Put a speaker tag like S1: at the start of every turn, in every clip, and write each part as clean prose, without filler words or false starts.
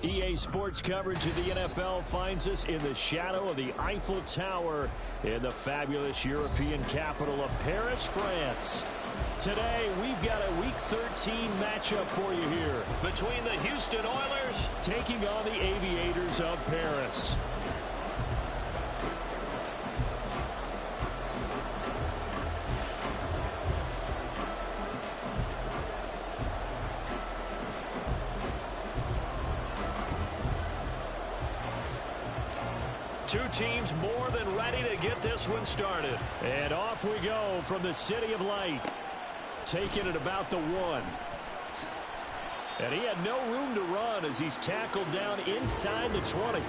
S1: EA Sports coverage of the NFL finds us in the shadow of the Eiffel Tower in the fabulous European capital of Paris, France. Today, we've got a Week 13 matchup for you here between the Houston Oilers taking on the Aviators of Paris. Two teams more than ready to get this one started. And off we go from the City of Light. Taking it about the 1. And he had no room to run as he's tackled down inside the 20.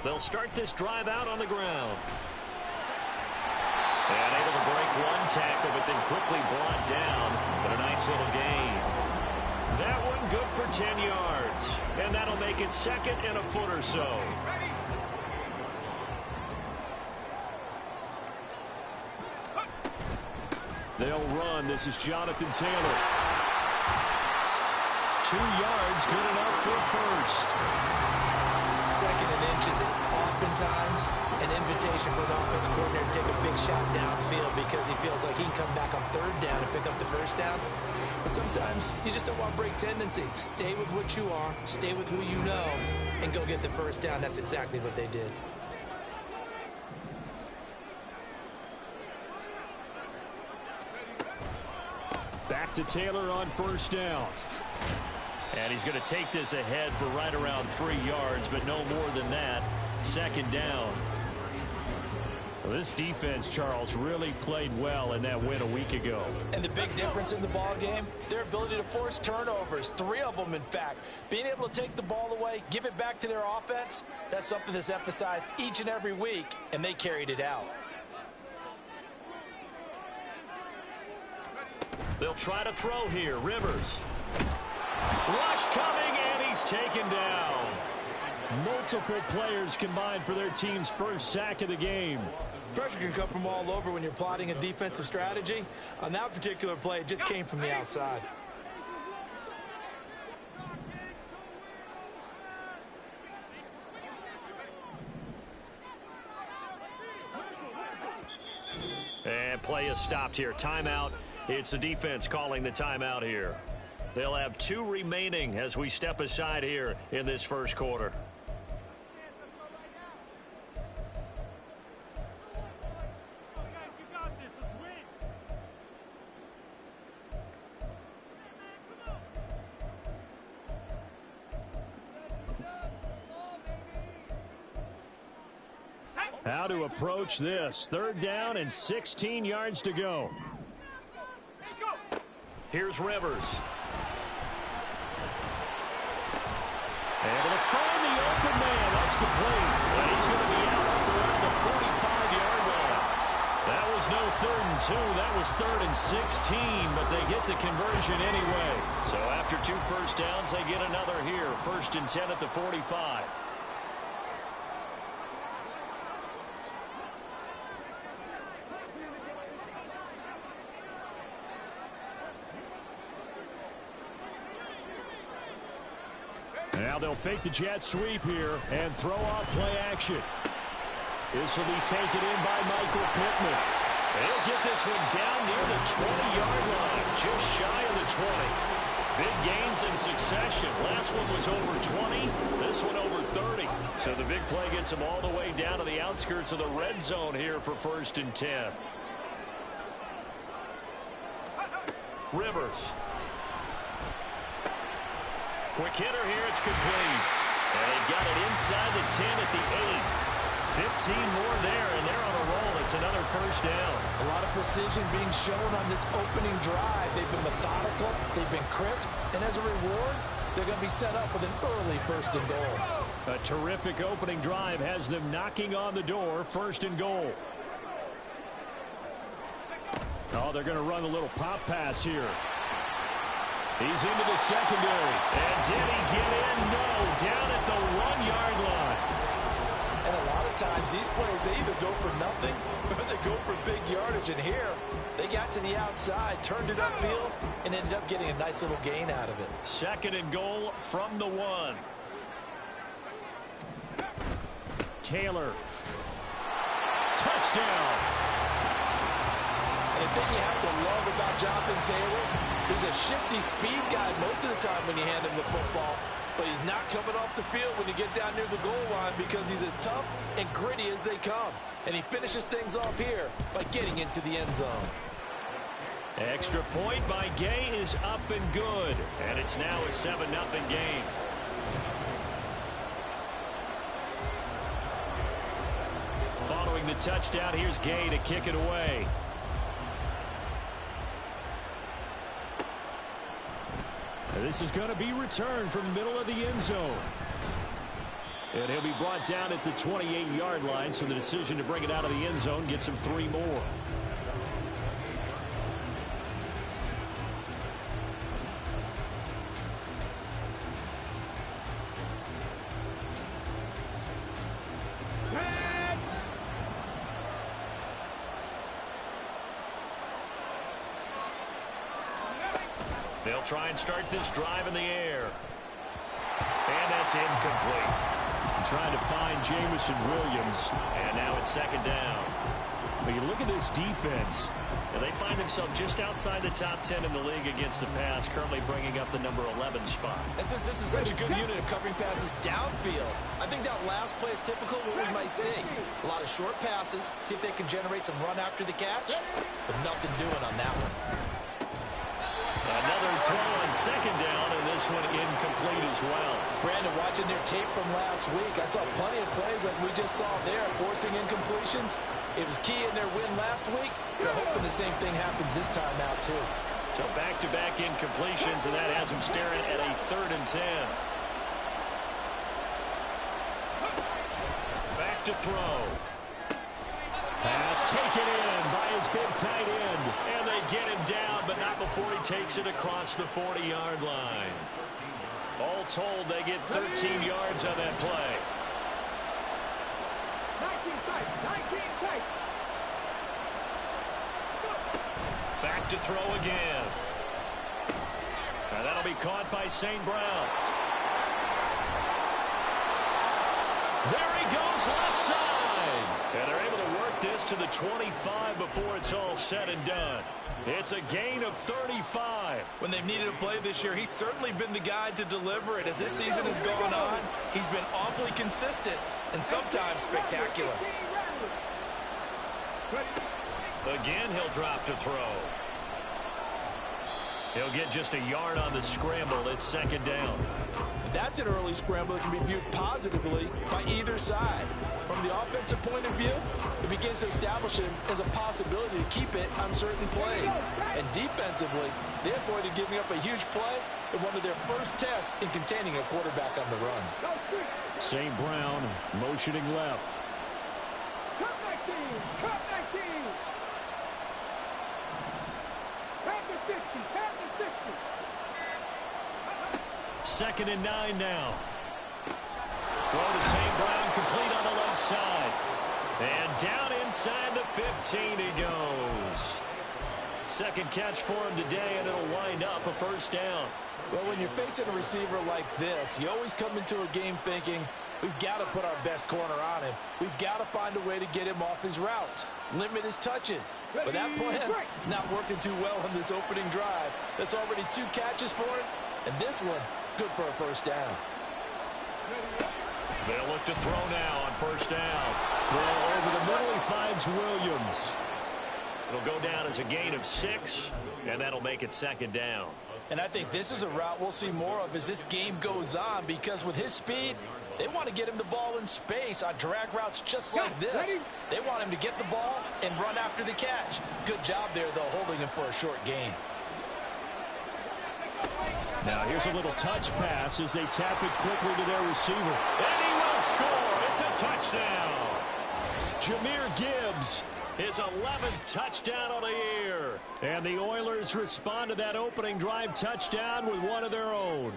S1: They'll start this drive out on the ground. And able to break one tackle, but then quickly brought down. But a nice little gain. That one good for 10 yards. And that'll make it second and a foot or so. They'll run. This is Jonathan Taylor. 2 yards, good enough for a first.
S2: Second and inches is oftentimes an invitation for an offense coordinator to take a big shot downfield because he feels like he can come back on third down and pick up the first down. But sometimes you just don't want to break tendency. Stay with what you are, stay with who you know, and go get the first down. That's exactly what they did.
S1: Back to Taylor on first down. And he's going to take this ahead for right around 3 yards, but no more than that. Second down. Well, this defense, Charles, really played well in that win a week ago.
S2: And the big difference in the ball game, their ability to force turnovers, 3 of them, in fact. Being able to take the ball away, give it back to their offense, that's something that's emphasized each and every week, and they carried it out.
S1: They'll try to throw here. Rivers. Rush coming, and he's taken down. Multiple players combined for their team's first sack of the game.
S2: Pressure can come from all over when you're plotting a defensive strategy. On that particular play, it just came from the outside.
S1: And play is stopped here. Timeout. It's the defense calling the timeout here. They'll have 2 remaining as we step aside here in this first quarter. How to approach this. 3rd down and 16 yards to go. Here's Rivers. Able to find the open man. That's complete. And he's going to be out around the 45-yard line. That was no 3rd and 2. That was 3rd and 16, but they get the conversion anyway. So after 2 first downs, they get another here. 1st and 10 at the 45. Now they'll fake the jet sweep here and throw out play action. This will be taken in by Michael Pittman. They'll get this one down near the 20-yard line, just shy of the 20. Big gains in succession. Last one was over 20. This one over 30. So the big play gets them all the way down to the outskirts of the red zone here for 1st and 10. Rivers. Quick hitter here, it's complete. And they've got it inside the 10 at the 8. 15 more there, and they're on a roll. It's another first down.
S2: A lot of precision being shown on this opening drive. They've been methodical, they've been crisp, and as a reward, they're going to be set up with an early 1st and goal.
S1: A terrific opening drive has them knocking on the door, 1st and goal. Oh, they're going to run a little pop pass here. He's into the secondary. And did he get in? No. Down at the 1-yard line.
S2: And a lot of times these plays, they either go for nothing or they go for big yardage. And here, they got to the outside, turned it upfield, and ended up getting a nice little gain out of it.
S1: 2nd and goal from the 1. Taylor. Touchdown.
S2: And the thing you have to love about Jonathan Taylor, he's a shifty speed guy most of the time when you hand him the football. But he's not coming off the field when you get down near the goal line because he's as tough and gritty as they come. And he finishes things off here by getting into the end zone.
S1: Extra point by Gay is up and good. And it's now a 7-0 game. Following the touchdown, here's Gay to kick it away. This is going to be returned from the middle of the end zone. And he'll be brought down at the 28-yard line, so the decision to bring it out of the end zone gets him 3 more. They'll try and start this drive in the air. And that's incomplete. Trying to find Jamison Williams. And now it's 2nd down. But you look at this defense, and they find themselves just outside the top 10 in the league against the pass, currently bringing up the number 11 spot.
S2: And since this is such a good unit of covering passes downfield, I think that last play is typical of what we might see. A lot of short passes, see if they can generate some run after the catch, but nothing doing on that one.
S1: Another throw on 2nd down, and this one incomplete as well.
S2: Brandon, watching their tape from last week, I saw plenty of plays like we just saw there, forcing incompletions. It was key in their win last week. They're hoping the same thing happens this time out, too.
S1: So back-to-back incompletions, and that has them staring at a 3rd and 10. Back to throw. Pass taken in by his big tight end. And they get him down, but not before he takes it across the 40-yard line. All told, they get 13 yards on that play.
S3: 19 tight.
S1: Back to throw again. And that'll be caught by St. Brown. There he goes left side. And they're able to work this to the 25 before it's all said and done. It's a gain of 35.
S2: When they've needed a play this year, he's certainly been the guy to deliver it. As this season has gone on, he's been awfully consistent and sometimes spectacular.
S1: Again, he'll drop to throw. He'll get just a yard on the scramble. It's 2nd down.
S2: That's an early scramble that can be viewed positively by either side. From the offensive point of view, it begins to establish him as a possibility to keep it on certain plays. And defensively, they avoided giving up a huge play in one of their first tests in containing a quarterback on the run.
S1: St. Brown motioning left.
S3: Cut 19.
S1: 2nd and 9 now. Throw to St. Brown, complete on the left side. And down inside the 15 he goes. 2nd catch for him today, and it'll wind up a 1st down.
S2: Well, when you're facing a receiver like this, you always come into a game thinking, we've got to put our best corner on him. We've got to find a way to get him off his routes, limit his touches. But that plan not working too well on this opening drive. That's already 2 catches for him, and this one good for a 1st down.
S1: They'll look to throw now on 1st down. Throw over the middle, he finds Williams. It'll go down as a gain of 6, and that'll make it 2nd down.
S2: And I think this is a route we'll see more of as this game goes on, because with his speed, they want to get him the ball in space on drag routes just like this. They want him to get the ball and run after the catch. Good job there, though, holding him for a short gain.
S1: Now here's a little touch pass as they tap it quickly to their receiver. And he will score. It's a touchdown. Jahmyr Gibbs, his 11th touchdown of the year. And the Oilers respond to that opening drive touchdown with one of their own.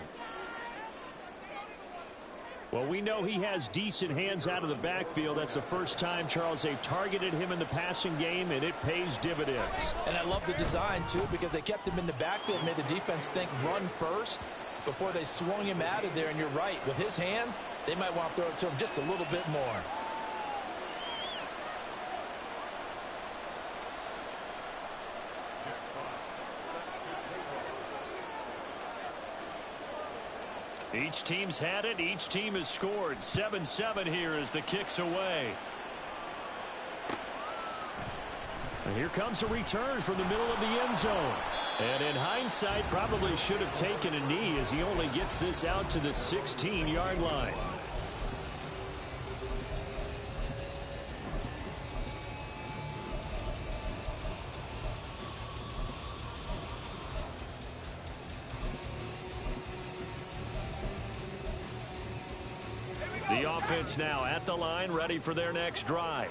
S1: Well, we know he has decent hands out of the backfield. That's the first time, Charles, they've targeted him in the passing game, and it pays dividends.
S2: And I love the design, too, because they kept him in the backfield, made the defense think run first before they swung him out of there. And you're right, with his hands, they might want to throw it to him just a little bit more.
S1: Each team's had it. Each team has scored. 7-7 here as the kick's away. And here comes a return from the middle of the end zone. And in hindsight, probably should have taken a knee as he only gets this out to the 16-yard line. The offense now at the line, ready for their next drive.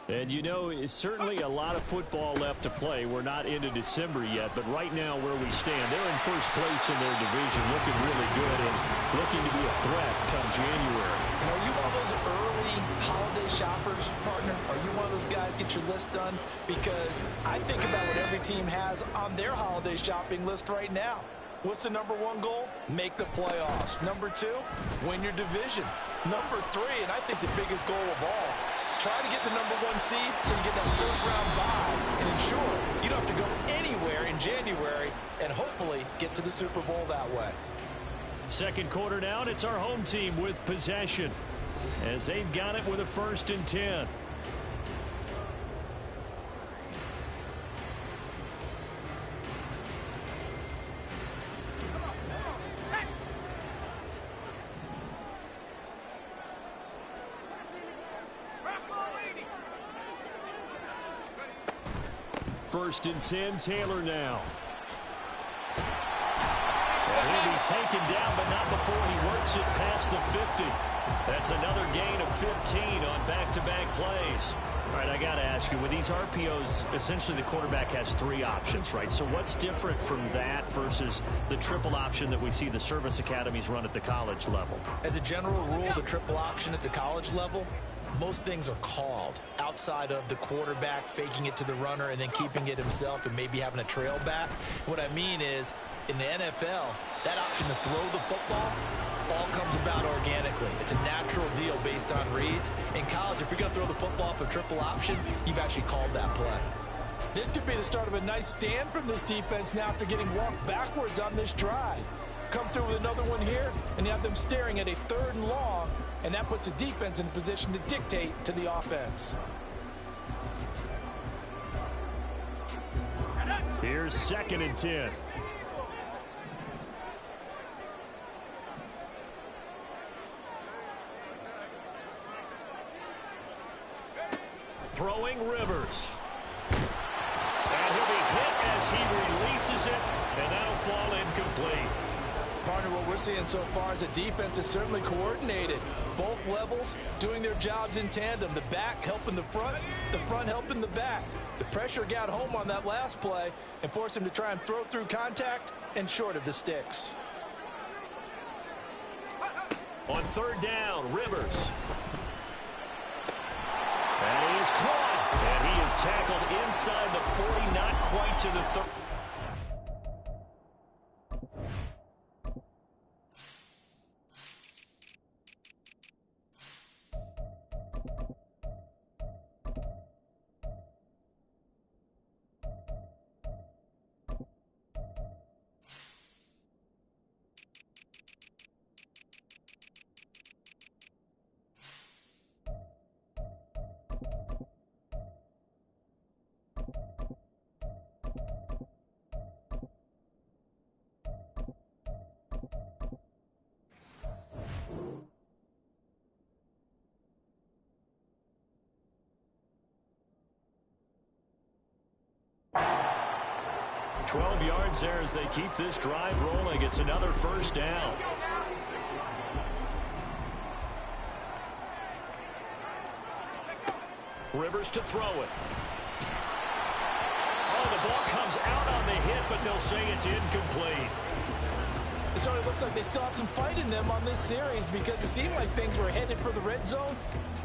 S1: And you know, it's certainly a lot of football left to play. We're not into December yet, but right now where we stand, they're in first place in their division, looking really good and looking to be a threat come January.
S2: And are you one of those early holiday shoppers, partner? Are you one of those guys get your list done? Because I think about what every team has on their holiday shopping list right now. What's the number one goal? Make the playoffs. Number two, win your division. Number three, and I think the biggest goal of all, try to get the number one seed so you get that first round bye and ensure you don't have to go anywhere in January and hopefully get to the Super Bowl that way.
S1: Second quarter down, it's our home team with possession as they've got it with a 1st and 10. First and 10, Taylor now. And he'll be taken down, but not before he works it past the 50. That's another gain of 15 on back-to-back plays. All right, I got to ask you, with these RPOs, essentially the quarterback has 3 options, right? So what's different from that versus the triple option that we see the service academies run at the college level?
S2: As a general rule, the triple option at the college level, most things are called outside of the quarterback faking it to the runner and then keeping it himself and maybe having a trail back. What I mean is, in the NFL, that option to throw the football all comes about organically. It's a natural deal based on reads. In college, if you're going to throw the football for triple option, you've actually called that play. This could be the start of a nice stand from this defense now after getting walked backwards on this drive. Come through with another one here, and you have them staring at a 3rd and long, and that puts the defense in a position to dictate to the offense.
S1: Here's 2nd and 10. Throwing Rivers. And he'll be hit as he releases it, and that'll fall incomplete.
S2: Partner, what we're seeing so far is a defense is certainly coordinated. Both levels doing their jobs in tandem. The back helping the front helping the back. The pressure got home on that last play and forced him to try and throw through contact and short of the sticks.
S1: On 3rd down, Rivers. And he is caught. And he is tackled inside the 40, not quite to the 30. Yards there as they keep this drive rolling. It's another 1st down. Rivers to throw it. Oh, the ball comes out on the hit, but they'll say it's incomplete.
S2: It certainly looks like they still have some fight in them on this series because it seemed like things were headed for the red zone.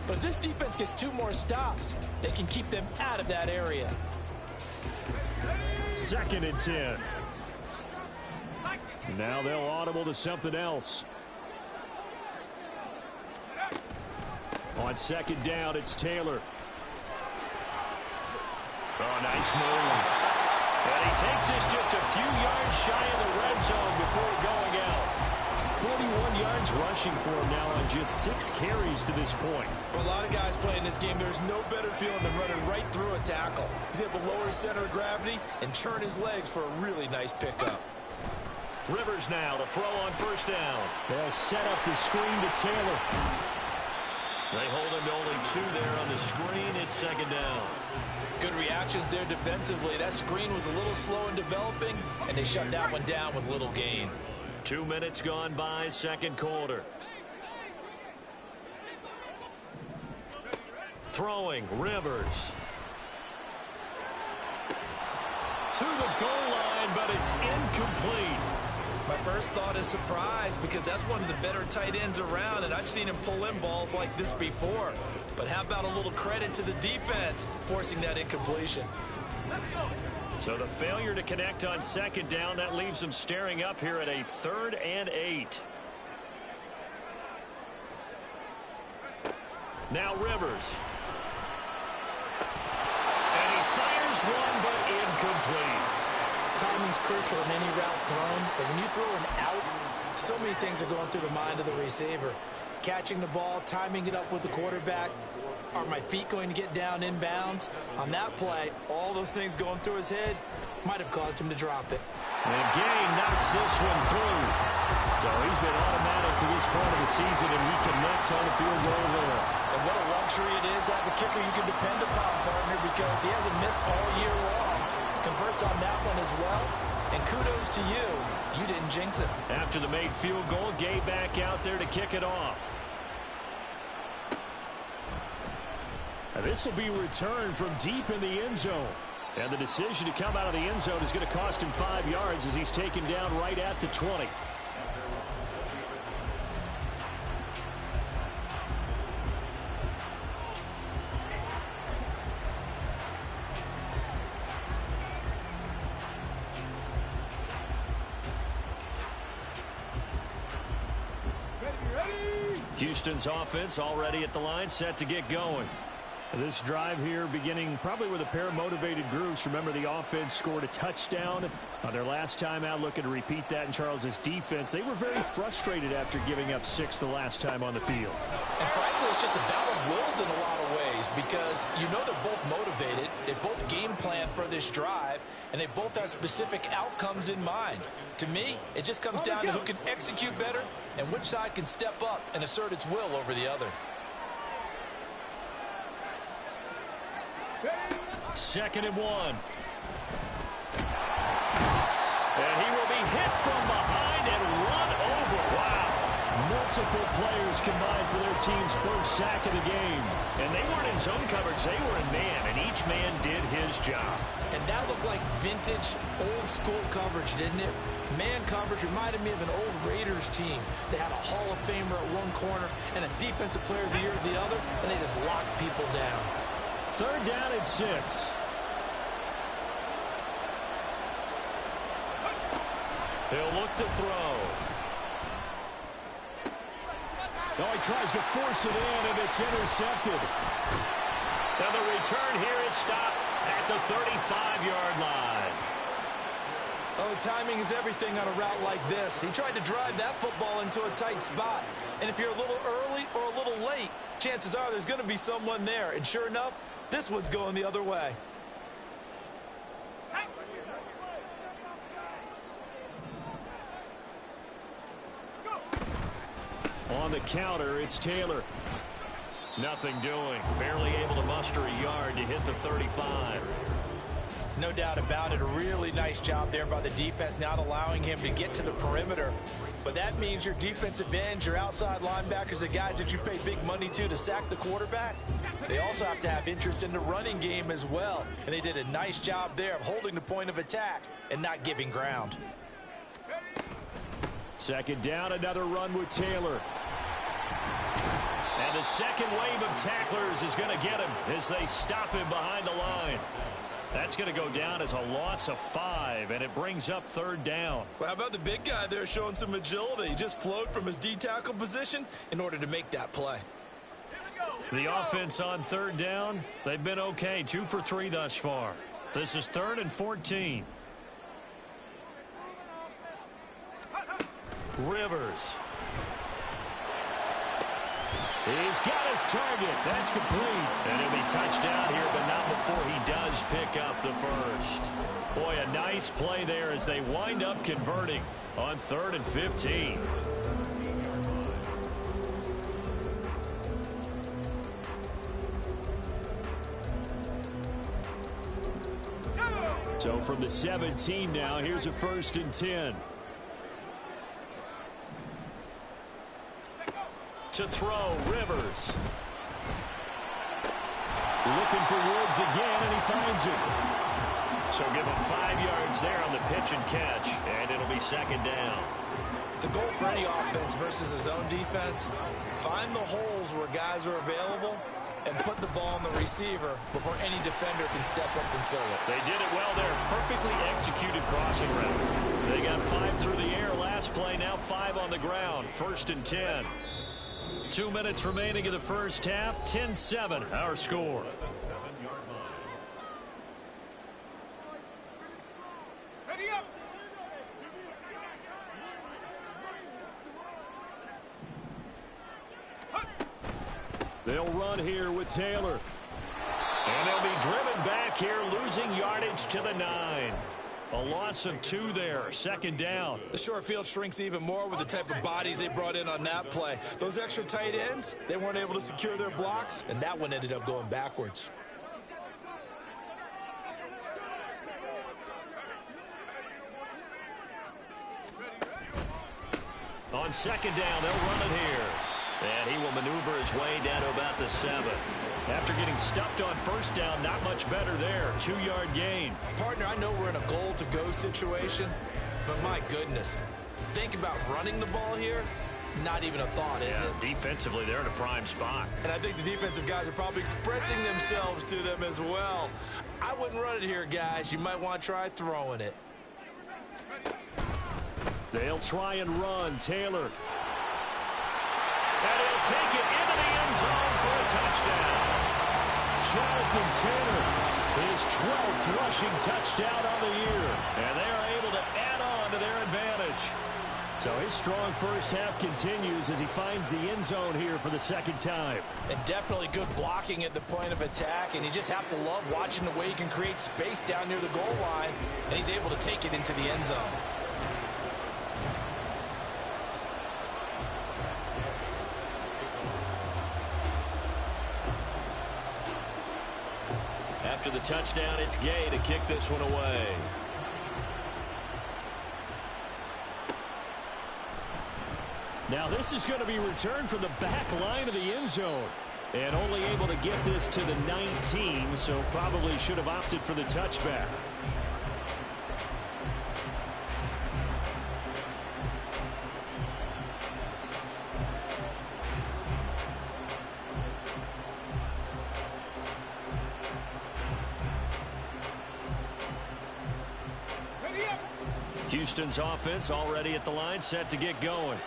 S2: But if this defense gets 2 more stops, they can keep them out of that area.
S1: 2nd and 10. Now they'll audible to something else. On 2nd down, it's Taylor. Oh, nice move. And he takes this just a few yards shy of the red zone before going out. 41 yards rushing for him now on just 6 carries to this point.
S2: For a lot of guys playing this game, there's no better feeling than running right through a tackle. He's able to lower his center of gravity and churn his legs for a really nice pickup.
S1: Rivers now to throw on 1st down. They'll set up the screen to Taylor. They hold him to only 2 there on the screen. It's 2nd down.
S2: Good reactions there defensively. That screen was a little slow in developing, and they shut that one down with little gain.
S1: 2 minutes gone by, 2nd quarter. Throwing, Rivers. To the goal line, but it's incomplete.
S2: My first thought is surprise because that's one of the better tight ends around, and I've seen him pull in balls like this before. But how about a little credit to the defense forcing that incompletion?
S1: So the failure to connect on 2nd down, that leaves them staring up here at a 3rd and 8. Now Rivers. And he fires one, but incomplete.
S2: Timing's crucial in any route thrown, but when you throw an out, so many things are going through the mind of the receiver. Catching the ball, timing it up with the quarterback. Are my feet going to get down inbounds? On that play, all those things going through his head might have caused him to drop it.
S1: And Gay knocks this one through. So he's been automatic to this point of the season, and he connects on the field goal there.
S2: And what a luxury it is to have a kicker you can depend upon, partner, because he hasn't missed all year long. Converts on that one as well, and kudos to you. You didn't jinx it.
S1: After the made field goal, Gay back out there to kick it off. This will be returned from deep in the end zone. And the decision to come out of the end zone is going to cost him 5 yards as he's taken down right at the 20. Houston's offense already at the line, set to get going. This drive here beginning probably with a pair of motivated groups. Remember, the offense scored a touchdown on their last time out, looking to repeat that in Charles's defense. They were very frustrated after giving up 6 the last time on the field.
S2: And frankly, it's just a battle of wills in a lot of ways because you know they're both motivated. They both game plan for this drive, and they both have specific outcomes in mind. To me, it just comes down to who can execute better and which side can step up and assert its will over the other.
S1: 2nd and 1. And he will be hit from behind and run over. Wow. Multiple players combined for their team's first sack of the game. And they weren't in zone coverage. They were in man, and each man did his job.
S2: And that looked like vintage, old-school coverage, didn't it? Man coverage reminded me of an old Raiders team. They had a Hall of Famer at one corner and a Defensive Player of the Year at the other, and they just locked people down.
S1: 3rd down and 6. He'll look to throw. Oh, he tries to force it in, and it's intercepted. And the return here is stopped at the 35-yard line.
S2: Oh, timing is everything on a route like this. He tried to drive that football into a tight spot. And if you're a little early or a little late, chances are there's going to be someone there. And sure enough, this one's going the other way.
S1: On the counter, it's Taylor. Nothing doing. Barely able to muster a yard to hit the 35.
S2: No doubt about it. A really nice job there by the defense, not allowing him to get to the perimeter. But that means your defensive ends, your outside linebackers, the guys that you pay big money to sack the quarterback, they also have to have interest in the running game as well. And they did a nice job there of holding the point of attack and not giving ground.
S1: Second down, another run with Taylor. And the second wave of tacklers is going to get him as they stop him behind the line. That's going to go down as a loss of 5, and it brings up third down.
S2: Well, how about the big guy there showing some agility? He just flowed from his D-tackle position in order to make that play.
S1: The offense on third down, they've been okay, 2 for 3 thus far. This is 3rd and 14. Rivers. He's got his target. That's complete. And he'll be touchdown here, but not before he does pick up the first. Boy, a nice play there as they wind up converting on 3rd and 15. So from the 17 now, here's a 1st and 10. To throw, Rivers. Looking for Woods again, and he finds him. So give him 5 yards there on the pitch and catch, and it'll be 2nd down.
S2: The goal for any offense versus his own defense, find the holes where guys are available and put the ball on the receiver before any defender can step up and fill it.
S1: They did it well there. Perfectly executed crossing route. They got 5 through the air last play, now 5 on the ground. 1st and 10. 2 minutes remaining in the first half. 10-7, our score.
S3: Ready up.
S1: They'll run here with Taylor. And they'll be driven back here, losing yardage to the 9. A loss of 2 there, 2nd down.
S2: The short field shrinks even more with the type of bodies they brought in on that play. Those extra tight ends, they weren't able to secure their blocks, and that one ended up going backwards.
S1: On 2nd down, they'll run it here. And he will maneuver his way down to about the 7. After getting stuffed on 1st down, not much better there. 2-yard gain.
S2: Partner, I know we're in a goal-to-go situation, but my goodness, think about running the ball here. Not even a thought, is it?
S1: Defensively, they're in a prime spot.
S2: And I think the defensive guys are probably expressing themselves to them as well. I wouldn't run it here, guys. You might want to try throwing it.
S1: They'll try and run. Taylor. And he'll take it into the end zone for a touchdown. Jonathan Taylor, his 12th rushing touchdown on the year. And they are able to add on to their advantage. So his strong first half continues as he finds the end zone here for the 2nd time.
S2: And definitely good blocking at the point of attack. And you just have to love watching the way he can create space down near the goal line. And he's able to take it into the end zone.
S1: After the touchdown, it's Gay to kick this one away. Now this is going to be returned from the back line of the end zone. And only able to get this to the 19, so probably should have opted for the touchback. Houston's offense already at the line, set to get going.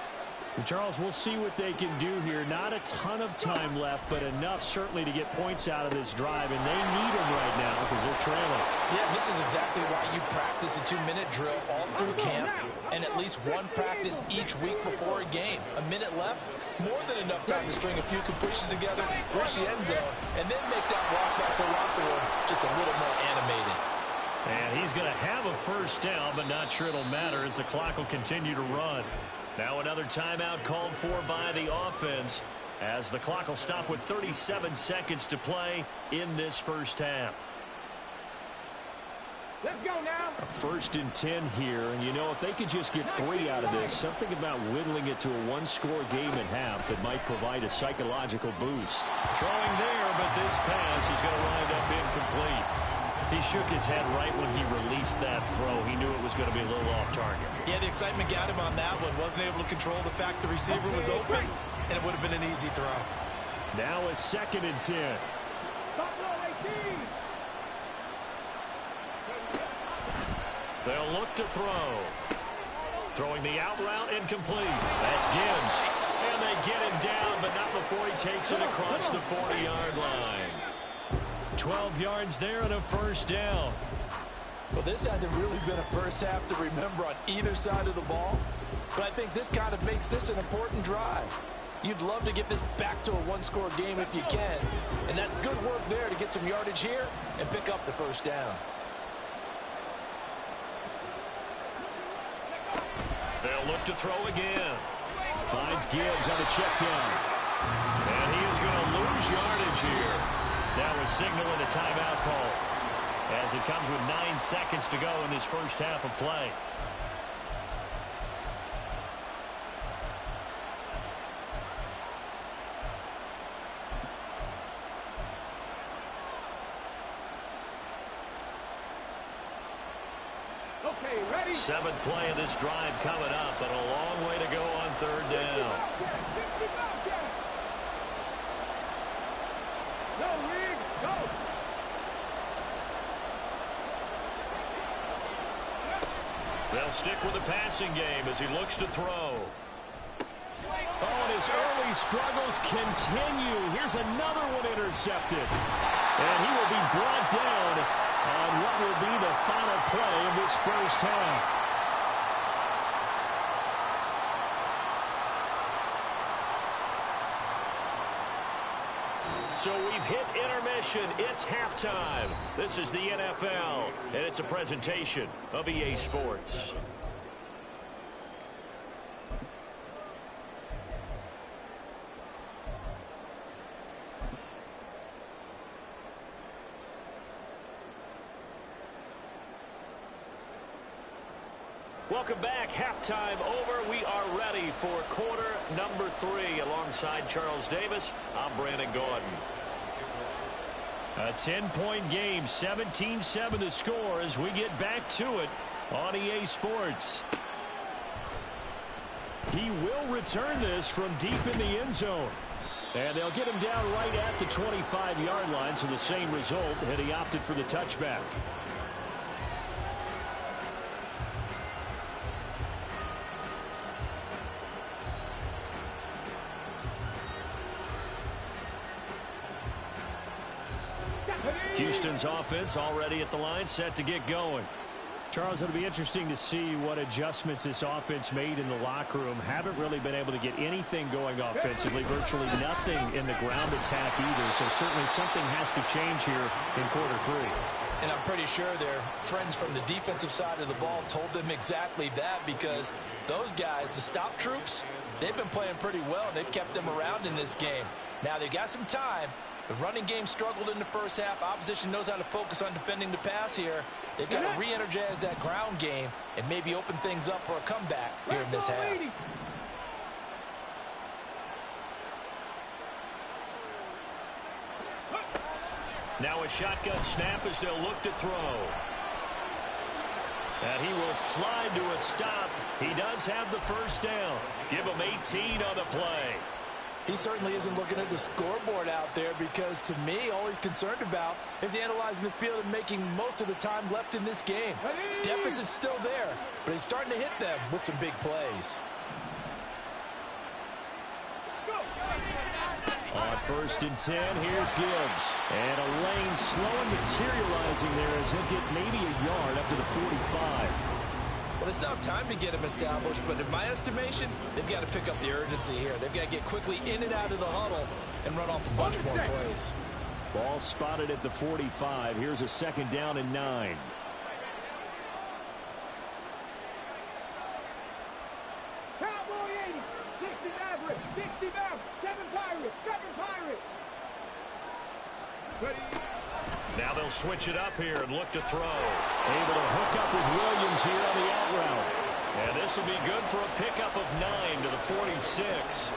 S1: And Charles, we'll see what they can do here. Not a ton of time left, but enough certainly to get points out of this drive, and they need them right now because they're trailing.
S2: Yeah, this is exactly why you practice a 2-minute drill all through camp and at least one practice each week before a game. A minute left, more than enough time to string a few completions together, reach the end zone, and then make that walk back to the locker room just a little more animated.
S1: And he's going to have a first down, but not sure it'll matter as the clock will continue to run. Now another timeout called for by the offense as the clock will stop with 37 seconds to play in this first half.
S3: Let's go now.
S1: A 1st and 10 here, and you know, if they could just get 3 out of this, something about whittling it to a 1-score game at half that might provide a psychological boost.
S4: Throwing there, but this pass is going to wind up incomplete. He shook his head right when he released that throw. He knew it was going to be a little off target.
S2: Yeah, the excitement got him on that one. Wasn't able to control the fact the receiver was open, and it would have been an easy throw.
S1: Now a 2nd and 10.
S3: Buffalo 18.
S1: They'll look to throw. Throwing the out route incomplete. That's Gibbs. And they get him down, but not before he takes it across the 40-yard line. 12 yards there and a 1st down.
S2: Well, this hasn't really been a first half to remember on either side of the ball, but I think this kind of makes this an important drive. You'd love to get this back to a 1-score game if you can, and that's good work there to get some yardage here and pick up the 1st down.
S1: They'll look to throw again. Finds Gibbs on the check down. And he is going to lose yardage here. Now we're signaling a timeout call as it comes with 9 seconds to go in this 1st half of play.
S3: Okay, ready?
S1: 7th play of this drive coming up, but a long way to go on 3rd down.
S3: Go, Reed, go.
S1: They'll stick with the passing game as he looks to throw. Oh, and his early struggles continue. Here's another one intercepted. And he will be brought down on what will be the final play of this 1st half. So we've hit intermission. It's halftime. This is the NFL, and it's a presentation of EA Sports. Welcome back. Halftime over. We are ready for quarter number 3. Alongside Charles Davis, I'm Brandon Gordon. A 10-point game, 17-7 the score as we get back to it on EA Sports. He will return this from deep in the end zone. And they'll get him down right at the 25-yard line, so the same result had he opted for the touchback. Houston's offense already at the line, set to get going. Charles, it'll be interesting to see what adjustments this offense made in the locker room. Haven't really been able to get anything going offensively, virtually nothing in the ground attack either. So certainly something has to change here in quarter 3.
S2: And I'm pretty sure their friends from the defensive side of the ball told them exactly that, because those guys, the stop troops, they've been playing pretty well, and they've kept them around in this game. Now, they've got some time. The running game struggled in the 1st half. Opposition knows how to focus on defending the pass here. They've got to re-energize that ground game and maybe open things up for a comeback here in this half.
S1: Now a shotgun snap as they'll look to throw. And he will slide to a stop. He does have the 1st down. Give him 18 on the play.
S2: He certainly isn't looking at the scoreboard out there, because to me, all he's concerned about is analyzing the field and making most of the time left in this game. Deficit's still there, but he's starting to hit them with some big plays.
S1: On 1st and 10, here's Gibbs. And a lane slowly materializing there as he'll get maybe a yard up to the 45.
S2: Well, they still have time to get him established, but in my estimation, they've got to pick up the urgency here. They've got to get quickly in and out of the huddle and run off a bunch more plays.
S1: Ball spotted at the 45. Here's a 2nd down and 9.
S3: Cowboy 80, 60 average, 60 bounce, 7 Pirates, 7 Pirates. Ready?
S4: Now they'll switch it up here and look to throw.
S1: Able to hook up with Williams here on the out route.
S4: And this will be good for a pickup of 9 to the 46.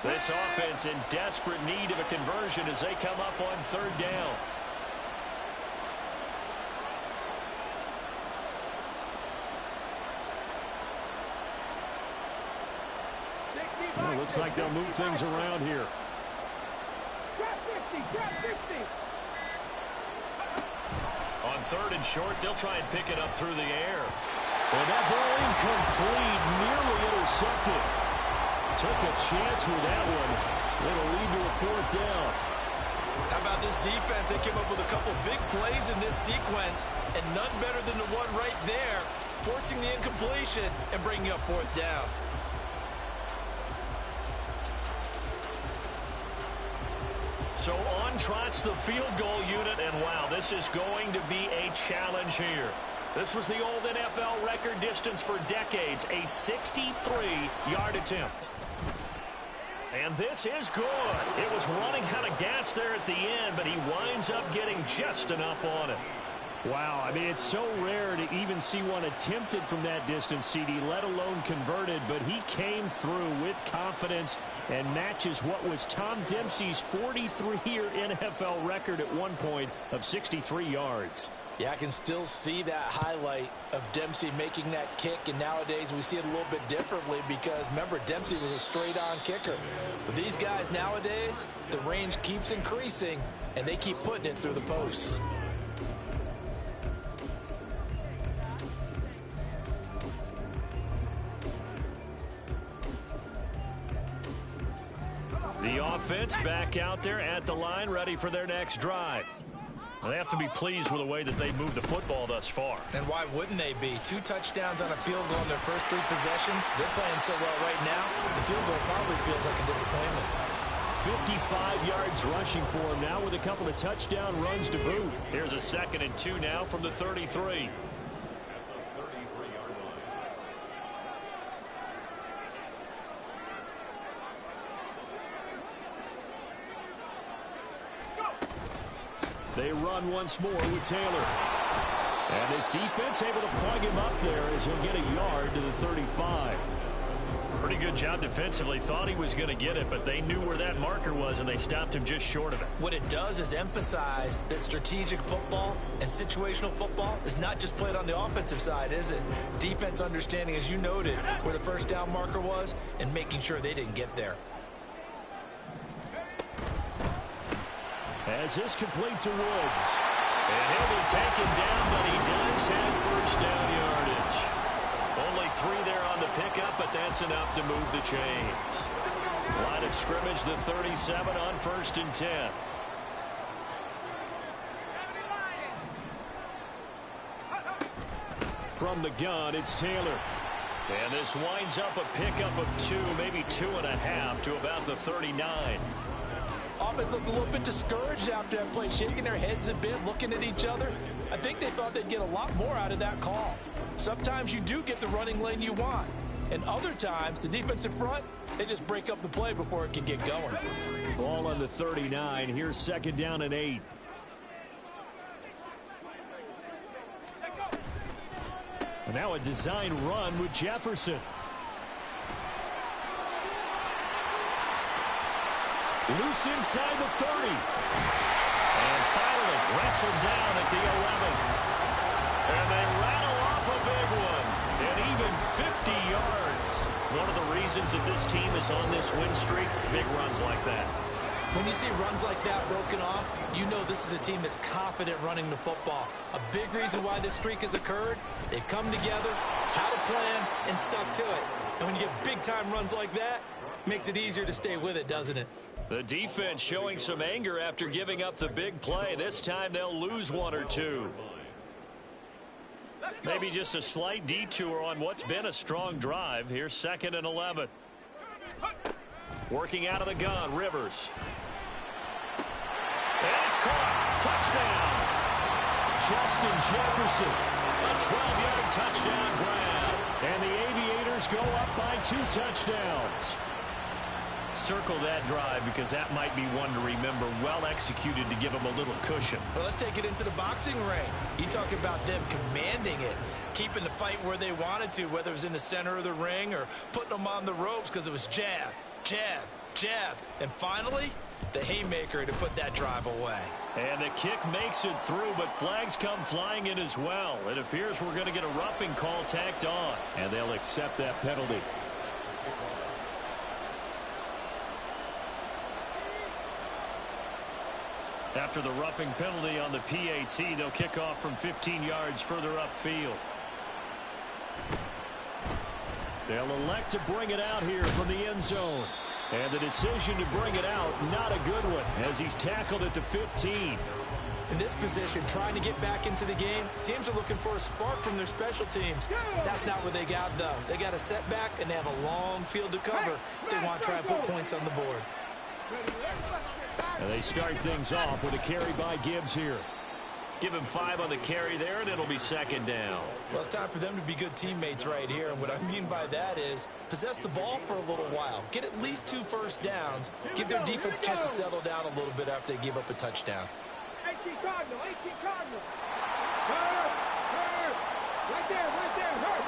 S4: This offense in desperate need of a conversion as they come up on 3rd down.
S1: Well, looks like they'll move things around here.
S3: Trap 50, trap 50.
S4: On 3rd and short, they'll try and pick it up through the air.
S1: And that ball incomplete, nearly intercepted. Took a chance with that one. It'll lead to a 4th down.
S2: How about this defense? They came up with a couple big plays in this sequence, and none better than the one right there, forcing the incompletion and bringing up 4th down.
S4: So on trots the field goal unit, and wow, this is going to be a challenge here. This was the old NFL record distance for decades, a 63-yard attempt. And this is good. It was running out of gas there at the end, but he winds up getting just enough on it.
S1: Wow, I mean, it's so rare to even see one attempted from that distance, CD, let alone converted, but he came through with confidence and matches what was Tom Dempsey's 43-year NFL record at one point of 63 yards.
S2: Yeah, I can still see that highlight of Dempsey making that kick, and nowadays we see it a little bit differently because, remember, Dempsey was a straight-on kicker. For these guys nowadays, the range keeps increasing, and they keep putting it through the posts.
S4: The offense back out there at the line, ready for their next drive. They have to be pleased with the way that they moved the football thus far.
S2: And why wouldn't they be? 2 touchdowns on a field goal in their first 3 possessions. They're playing so well right now, the field goal probably feels like a disappointment.
S1: 55 yards rushing for him now with a couple of touchdown runs to boot.
S4: Here's a 2nd and 2 now from the 33.
S1: They run once more with Taylor. And his defense able to plug him up there as he'll get a yard to the 35.
S4: Pretty good job defensively. Thought he was going to get it, but they knew where that marker was, and they stopped him just short of it.
S2: What it does is emphasize that strategic football and situational football is not just played on the offensive side, is it? Defense understanding, as you noted, where the first down marker was and making sure they didn't get there.
S1: As this complete to Woods.
S4: And he'll be taken down, but he does have first down yardage. Only 3 there on the pickup, but that's enough to move the chains. Line of scrimmage, the 37 on 1st and 10.
S1: From the gun, it's Taylor.
S4: And this winds up a pickup of 2, maybe 2.5 to about the 39.
S2: Offense looked a little bit discouraged after that play, shaking their heads a bit, looking at each other. I think they thought they'd get a lot more out of that call. Sometimes you do get the running lane you want, and other times the defensive front, they just break up the play before it can get going.
S1: Ball on the 39. Here's 2nd down and 8. And now a design run with Jefferson. Loose inside the 30.
S4: And finally wrestled down at the 11. And they rattle off a big one. And even 50 yards. One of the reasons that this team is on this win streak, big runs like that.
S2: When you see runs like that broken off, you know this is a team that's confident running the football. A big reason why this streak has occurred, they've come together, had a plan, and stuck to it. And when you get big-time runs like that, it makes it easier to stay with it, doesn't it?
S4: The defense showing some anger after giving up the big play. This time they'll lose 1 or 2. Maybe just a slight detour on what's been a strong drive. Here's 2nd and 11. Working out of the gun, Rivers. And it's caught. Touchdown.
S1: Justin Jefferson. A 12-yard touchdown grab. And the Aviators go up by 2 touchdowns.
S4: Circle that drive because that might be one to remember. Well executed to give them a little cushion.
S2: Well, let's take it into the boxing ring. You talk about them commanding it, keeping the fight where they wanted to, whether it was in the center of the ring or putting them on the ropes because it was jab, jab, jab. And finally, the haymaker to put that drive away.
S1: And the kick makes it through, but flags come flying in as well. It appears we're going to get a roughing call tacked on, and they'll accept that penalty. After the roughing penalty on the PAT, they'll kick off from 15 yards further upfield. They'll elect to bring it out here from the end zone. And the decision to bring it out, not a good one, as he's tackled at the 15.
S2: In this position, trying to get back into the game, teams are looking for a spark from their special teams. That's not what they got, though. They got a setback, and they have a long field to cover if they want to try and put points on the board.
S1: And they start things off with a carry by Gibbs here.
S4: Give him 5 on the carry there, and it'll be second down.
S2: Well, it's time for them to be good teammates right here. And what I mean by that is possess the ball for a little while. Get at least 2 first downs. Give their defense a chance to settle down a little bit after they give up a touchdown.
S3: 18 Cardinal, 18 Cardinal. Hurt, hurt. Right there, hurt.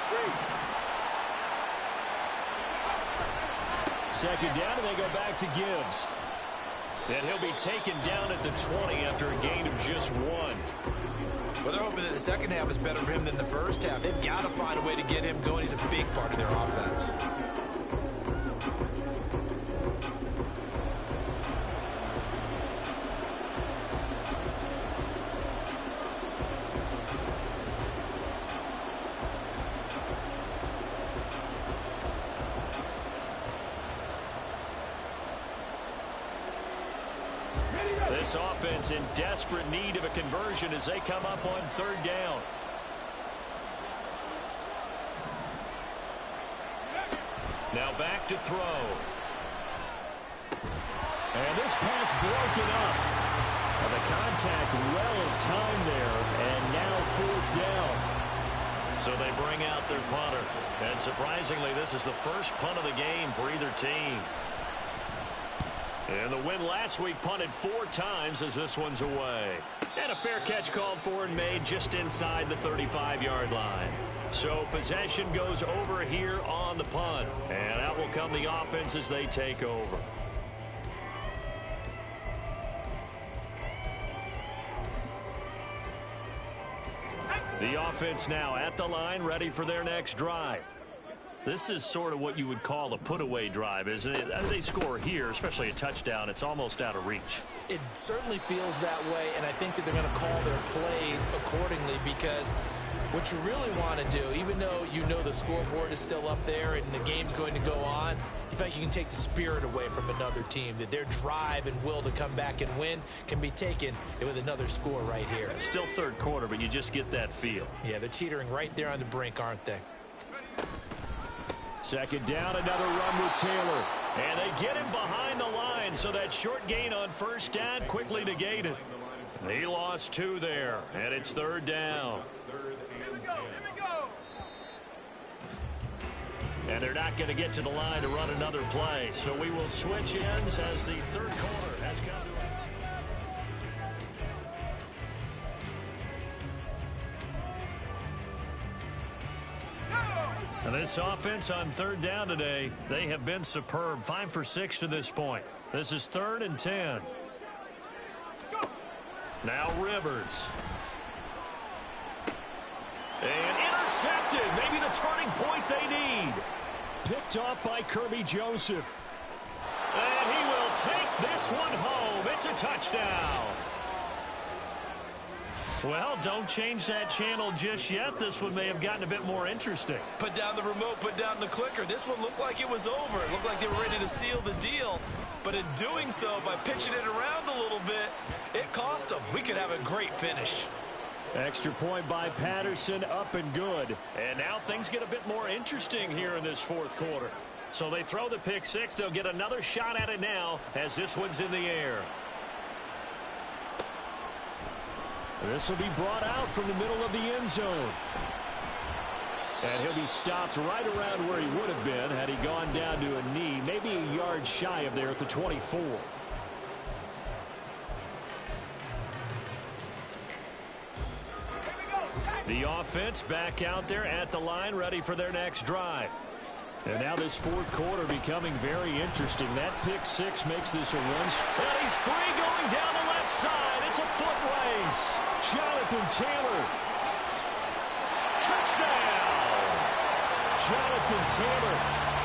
S3: 3.
S1: Second down, and they go back to Gibbs.
S4: And he'll be taken down at the 20 after a gain of just 1.
S2: Well, they're hoping that the second half is better for him than the first half. They've got to find a way to get him going. He's a big part of their offense.
S1: This offense in desperate need of a conversion as they come up on third down. Now back to throw. And this pass broken up. And the contact well timed there, and now fourth down.
S4: So they bring out their punter. And surprisingly, this is the first punt of the game for either team. And the win last week punted 4 times as this one's away. And a fair catch called for and made just inside the 35-yard line. So possession goes over here on the punt. And out will come the offense as they take over. The offense now at the line, ready for their next drive. This is sort of what you would call a put-away drive, isn't it? They score here, especially a touchdown. It's almost out of reach.
S2: It certainly feels that way, and I think that they're going to call their plays accordingly because what you really want to do, even though you know the scoreboard is still up there and the game's going to go on, in fact, you can take the spirit away from another team, that their drive and will to come back and win can be taken with another score right here.
S4: Still third quarter, but you just get that feel.
S2: Yeah, they're teetering right there on the brink, aren't they?
S1: Second down, another run with Taylor. And they get him behind the line, so that short gain on first down quickly negated. He lost 2 there, and it's third down. And they're not going to get to the line to run another play, so we will switch ends as the third quarter has come to an end. And this offense on third down today, they have been superb. 5 for 6 to this point. This is 3rd and 10. Now Rivers. And intercepted. Maybe the turning point they need. Picked off by Kirby Joseph. And he will take this one home. It's a touchdown. Well, don't change that channel just yet. This one may have gotten a bit more interesting.
S2: Put down the remote, put down the clicker. This one looked like it was over. It looked like they were ready to seal the deal. But in doing so, by pitching it around a little bit, it cost them. We could have a great finish.
S1: Extra point by Patterson, up and good. And now things get a bit more interesting here in this fourth quarter. So they throw the pick six. They'll get another shot at it now as this one's in the air. This will be brought out from the middle of the end zone. And he'll be stopped right around where he would have been had he gone down to a knee, maybe a yard shy of there at the 24. The offense back out there at the line, ready for their next drive. And now this fourth quarter becoming very interesting. That pick six makes this a one. And he's free going down the left side. It's a foot race. Jonathan Taylor. Touchdown. Jonathan Taylor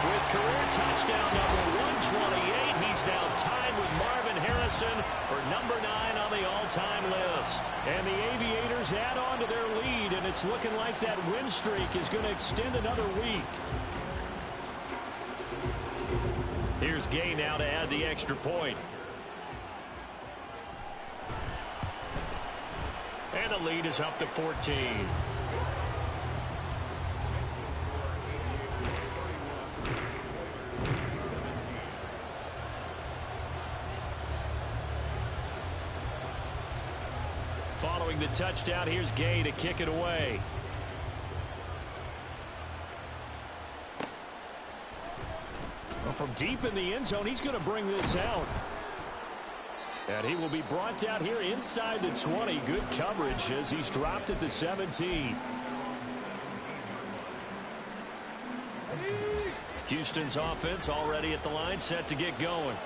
S1: with career touchdown number 128. He's now tied with Marvin Harrison for number 9 on the all-time list. And the Aviators add on to their lead, and it's looking like that win streak is going to extend another week. Here's Gay now to add the extra point. And the lead is up to 14. Following the touchdown, here's Gay to kick it away. Well, from deep in the end zone, he's going to bring this out. And he will be brought down here inside the 20. Good coverage as he's dropped at the 17. Houston's offense already at the line, set to get going.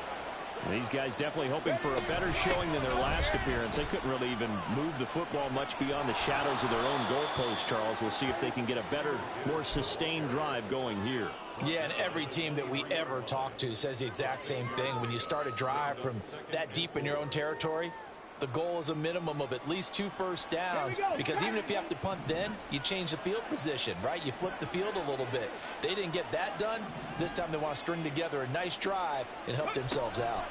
S1: These guys definitely hoping for a better showing than their last appearance. They couldn't really even move the football much beyond the shadows of their own goalpost, Charles. We'll see if they can get a better, more sustained drive going here.
S2: Yeah, and every team that we ever talk to says the exact same thing. When you start a drive from that deep in your own territory, the goal is a minimum of at least 2 first downs, because even if you have to punt then, you change the field position, right? You flip the field a little bit. They didn't get that done. This time they want to string together a nice drive and help themselves out.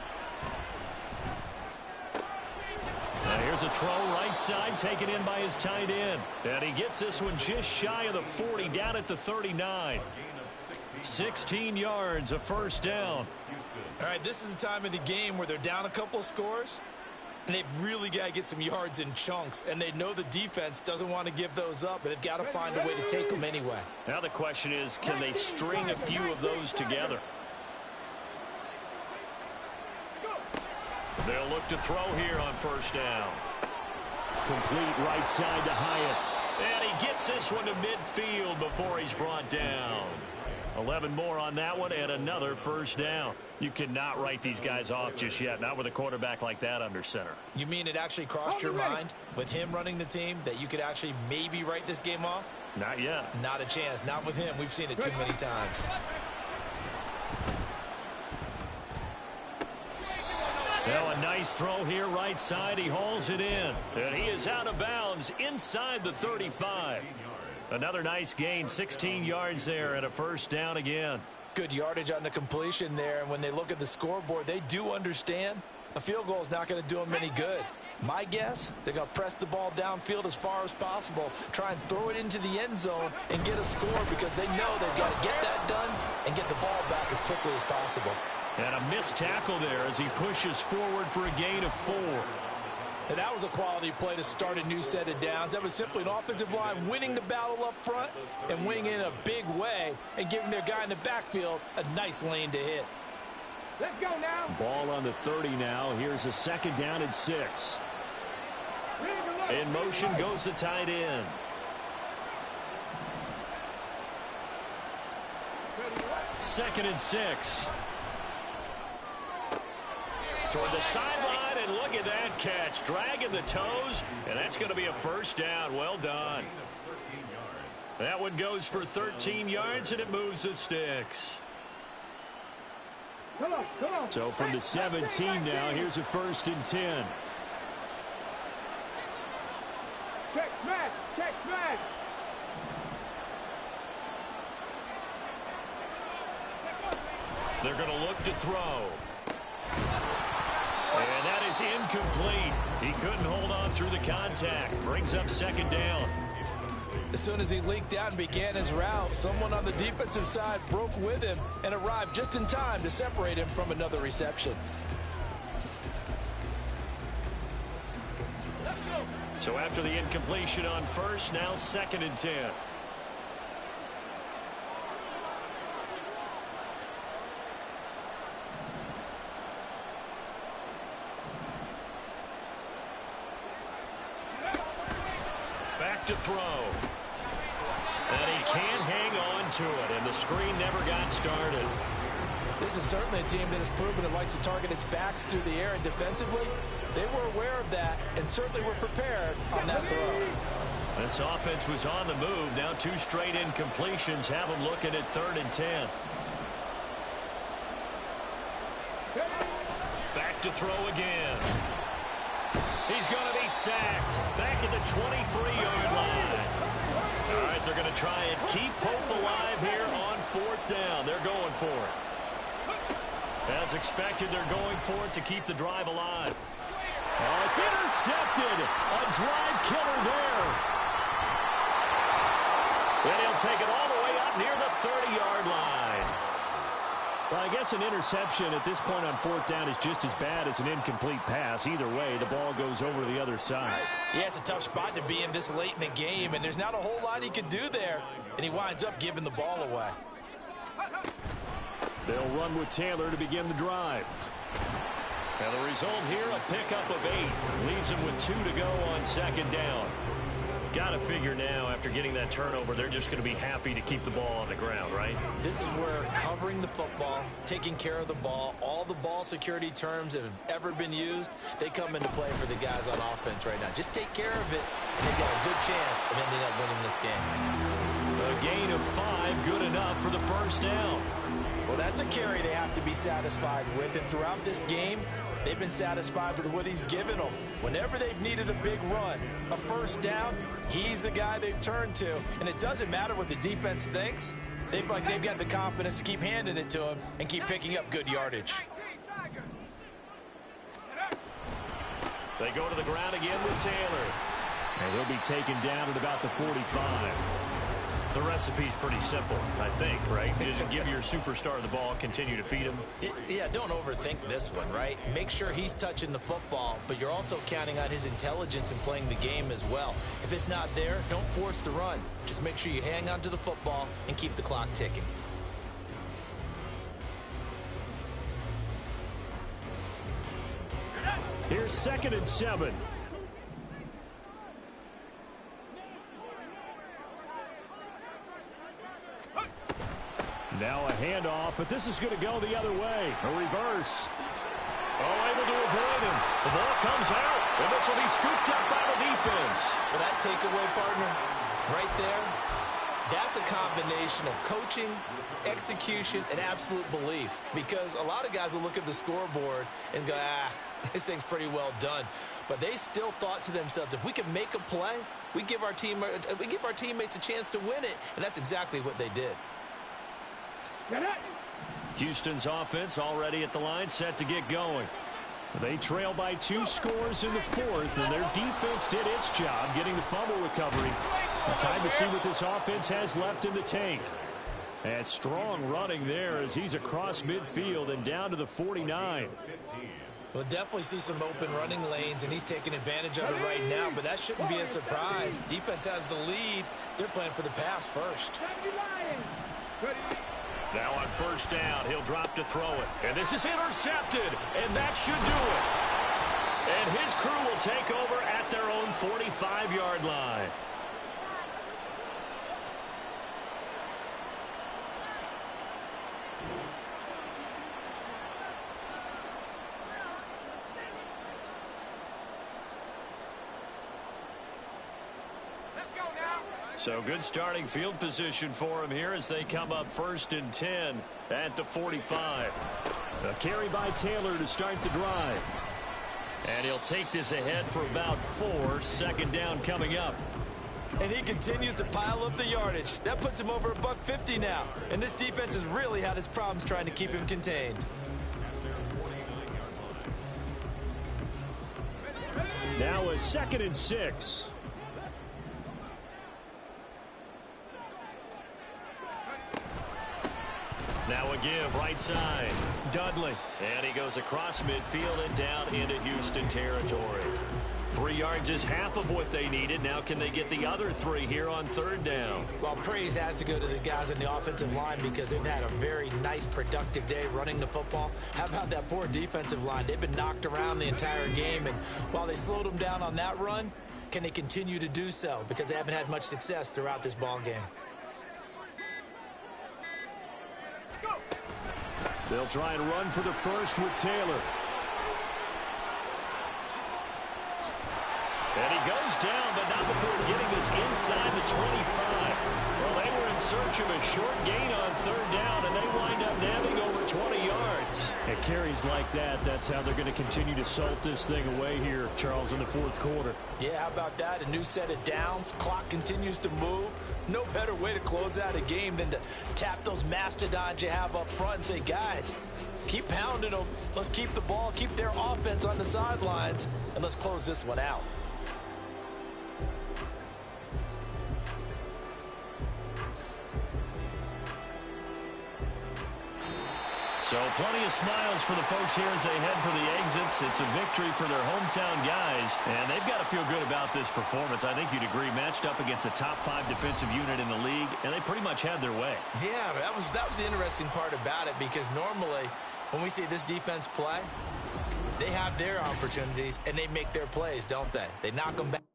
S1: Now here's a throw right side taken in by his tight end. And he gets this one just shy of the 40, down at the 39. 16 yards, a first down.
S2: All right, this is the time of the game where they're down a couple of scores, and they've really got to get some yards in chunks, and they know the defense doesn't want to give those up, but they've got to find a way to take them anyway.
S1: Now the question is, can they string a few of those together? They'll look to throw here on first down. Complete right side to Hyatt. And he gets this one to midfield before he's brought down. 11 more on that one and another first down. You cannot write these guys off just yet, not with a quarterback like that under center.
S2: You mean it actually crossed your mind with him running the team that you could actually maybe write this game off?
S1: Not yet.
S2: Not a chance. Not with him. We've seen it too many times.
S1: Now a nice throw here right side. He hauls it in. And he is out of bounds inside the 35. Another nice gain, 16 yards there and a first down again.
S2: Good yardage on the completion there, and when they look at the scoreboard, they do understand a field goal is not going to do them any good. My guess, they're going to press the ball downfield as far as possible, try and throw it into the end zone and get a score, because they know they've got to get that done and get the ball back as quickly as possible.
S1: And a missed tackle there as he pushes forward for a gain of 4.
S2: And that was a quality play to start a new set of downs. That was simply an offensive line winning the battle up front and winning in a big way and giving their guy in the backfield a nice lane to hit.
S3: Let's go now.
S1: Ball on the 30 now. Here's a second down and 6. In motion goes the tight end. Second and 6. Toward the sideline, and look at that catch. Dragging the toes, and that's going to be a first down. Well done. That one goes for 13 yards, and it moves the sticks.
S3: Come on.
S1: So from the 17 now, here's a first and 10.
S3: Check smash.
S1: They're going to look to throw. And that is incomplete. He couldn't hold on through the contact. Brings up second down.
S2: As soon as he leaked out and began his route, someone on the defensive side broke with him and arrived just in time to separate him from another reception.
S4: So after the incompletion on first, now 2nd and 10. Back to throw. And he can't hang on to it, and the screen never got started.
S2: This is certainly a team that has proven it likes to target its backs through the air, and defensively, they were aware of that and certainly were prepared on that throw.
S4: This offense was on the move. Now 2 straight incompletions have them looking at 3rd and 10. Back to throw again. He's going to be sacked back at the 23-yard line. All right, they're going to try and keep hope alive here on 4th down. They're going for it. As expected, they're going for it to keep the drive alive.
S1: Oh, it's intercepted. A drive killer there.
S4: And he'll take it all the way up near the 30-yard line.
S1: Well, I guess an interception at this point on 4th down is just as bad as an incomplete pass. Either way, the ball goes over to the other side.
S2: Yeah, it's a tough spot to be in this late in the game, and there's not a whole lot he can do there. And he winds up giving the ball away.
S1: They'll run with Taylor to begin the drive.
S4: And the result here, a pickup of 8. Leaves him with 2 to go on 2nd down. Got to figure now, after getting that turnover, they're just going to be happy to keep the ball on the ground, right?
S2: This is where covering the football, taking care of the ball, all the ball security terms that have ever been used, they come into play for the guys on offense right now. Just take care of it, and they've got a good chance of ending up winning this game.
S4: A gain of 5, good enough for the 1st down.
S2: Well, that's a carry they have to be satisfied with, and throughout this game, they've been satisfied with what he's given them. Whenever they've needed a big run, a 1st down, he's the guy they've turned to. And it doesn't matter what the defense thinks. They've got the confidence to keep handing it to him and keep picking up good yardage.
S4: They go to the ground again with Taylor.
S1: And he'll be taken down at about the 45.
S4: The recipe's pretty simple, I think, right? Just give your superstar the ball, continue to feed him.
S2: Yeah, don't overthink this one, right? Make sure he's touching the football, but you're also counting on his intelligence in playing the game as well. If it's not there, don't force the run. Just make sure you hang on to the football and keep the clock ticking.
S1: Here's 2nd and 7. Now a handoff, but this is going to go the other way. A reverse.
S4: Oh, able to avoid him. The ball comes out, and this will be scooped up by the defense.
S2: Well, that takeaway, partner, right there, that's a combination of coaching, execution, and absolute belief. Because a lot of guys will look at the scoreboard and go, this thing's pretty well done. But they still thought to themselves, if we can make a play, we give our teammates a chance to win it. And that's exactly what they did.
S1: Houston's offense already at the line, set to get going. They trail by 2 scores in the 4th, and their defense did its job getting the fumble recovery. Time to see what this offense has left in the tank. And strong running there as he's across midfield and down to the 49.
S2: We'll definitely see some open running lanes, and he's taking advantage of it right now, but that shouldn't be a surprise. Defense has the lead. They're playing for the pass first.
S4: Now on 1st down, he'll drop to throw it. And this is intercepted, and that should do it. And his crew will take over at their own 45-yard line. So good starting field position for him here as they come up 1st and 10 at the 45.
S1: A carry by Taylor to start the drive.
S4: And he'll take this ahead for about 4. 2nd down coming up.
S2: And he continues to pile up the yardage. That puts him over $150 now. And this defense has really had its problems trying to keep him contained.
S1: Now a 2nd and 6.
S4: Now again. give right side.
S1: Dudley.
S4: And he goes across midfield and down into Houston territory. 3 yards is half of what they needed. Now can they get the other 3 here on third down?
S2: Well, praise has to go to the guys on the offensive line because they've had a very nice, productive day running the football. How about that poor defensive line? They've been knocked around the entire game, and while they slowed them down on that run, can they continue to do so? Because they haven't had much success throughout this ball game.
S1: They'll try and run for the first with Taylor.
S4: And he goes down, but not before getting this inside the 25. Well, they were in search of a short gain on third down, and they wind up nabbing over 20 yards.
S1: At carries like that, that's how they're going to continue to salt this thing away here, Charles, in the fourth quarter.
S2: Yeah, how about that? A new set of downs. Clock continues to move. No better way to close out a game than to tap those mastodons you have up front and say, guys, keep pounding them. Let's keep the ball, keep their offense on the sidelines, and let's close this one out.
S4: So plenty of smiles for the folks here as they head for the exits. It's a victory for their hometown guys, and they've got to feel good about this performance. I think you'd agree, matched up against a top 5 defensive unit in the league, and they pretty much had their way.
S2: Yeah, that was the interesting part about it, because normally when we see this defense play, they have their opportunities and they make their plays, don't they? They knock them back.